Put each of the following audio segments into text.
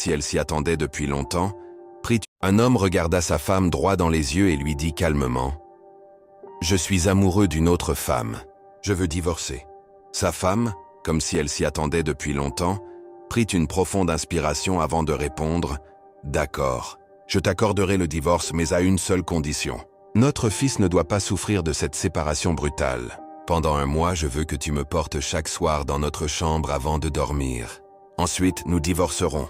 si elle s'y attendait depuis longtemps, prit. Un homme regarda sa femme droit dans les yeux et lui dit calmement « Je suis amoureux d'une autre femme. Je veux divorcer. » Sa femme, comme si elle s'y attendait depuis longtemps, prit une profonde inspiration avant de répondre « D'accord, je t'accorderai le divorce mais à une seule condition. Notre fils ne doit pas souffrir de cette séparation brutale. Pendant un mois, je veux que tu me portes chaque soir dans notre chambre avant de dormir. Ensuite, nous divorcerons. »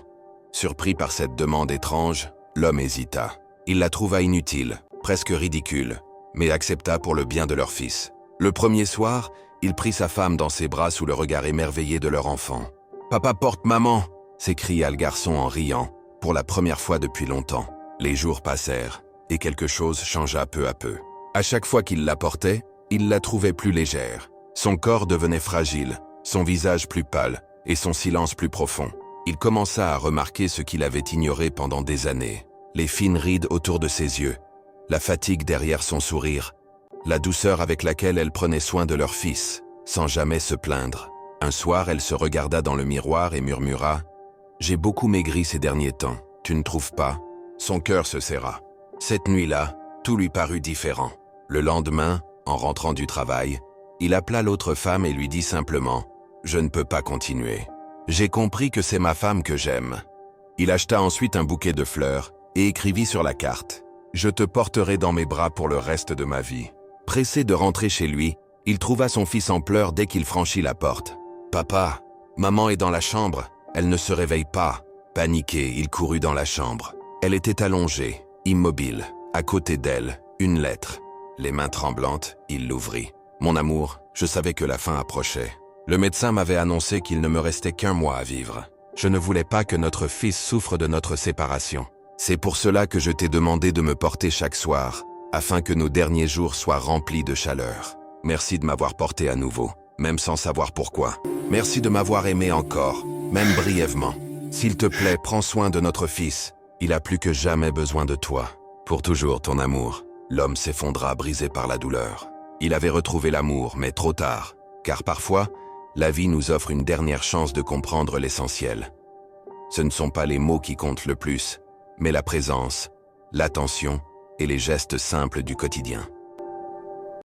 Surpris par cette demande étrange, l'homme hésita. Il la trouva inutile, presque ridicule, mais accepta pour le bien de leur fils. Le premier soir, il prit sa femme dans ses bras sous le regard émerveillé de leur enfant. « Papa porte maman !» s'écria le garçon en riant, pour la première fois depuis longtemps. Les jours passèrent, et quelque chose changea peu à peu. À chaque fois qu'il la portait, il la trouvait plus légère. Son corps devenait fragile, son visage plus pâle, et son silence plus profond. Il commença à remarquer ce qu'il avait ignoré pendant des années. Les fines rides autour de ses yeux, la fatigue derrière son sourire, la douceur avec laquelle elle prenait soin de leur fils, sans jamais se plaindre. Un soir, elle se regarda dans le miroir et murmura « J'ai beaucoup maigri ces derniers temps, tu ne trouves pas ?» Son cœur se serra. Cette nuit-là, tout lui parut différent. Le lendemain, en rentrant du travail, il appela l'autre femme et lui dit simplement « Je ne peux pas continuer. J'ai compris que c'est ma femme que j'aime. » Il acheta ensuite un bouquet de fleurs et écrivit sur la carte « Je te porterai dans mes bras pour le reste de ma vie. » Pressé de rentrer chez lui, il trouva son fils en pleurs dès qu'il franchit la porte. « Papa, maman est dans la chambre, elle ne se réveille pas. » Paniqué, il courut dans la chambre. Elle était allongée, immobile, à côté d'elle, une lettre. Les mains tremblantes, il l'ouvrit. « Mon amour, je savais que la fin approchait. Le médecin m'avait annoncé qu'il ne me restait qu'un mois à vivre. Je ne voulais pas que notre fils souffre de notre séparation. C'est pour cela que je t'ai demandé de me porter chaque soir, afin que nos derniers jours soient remplis de chaleur. Merci de m'avoir porté à nouveau, même sans savoir pourquoi. Merci de m'avoir aimé encore, même brièvement. S'il te plaît, prends soin de notre fils. Il a plus que jamais besoin de toi. Pour toujours, ton amour. » L'homme s'effondra, brisé par la douleur. Il avait retrouvé l'amour, mais trop tard, car parfois, la vie nous offre une dernière chance de comprendre l'essentiel. Ce ne sont pas les mots qui comptent le plus, mais la présence, l'attention et les gestes simples du quotidien.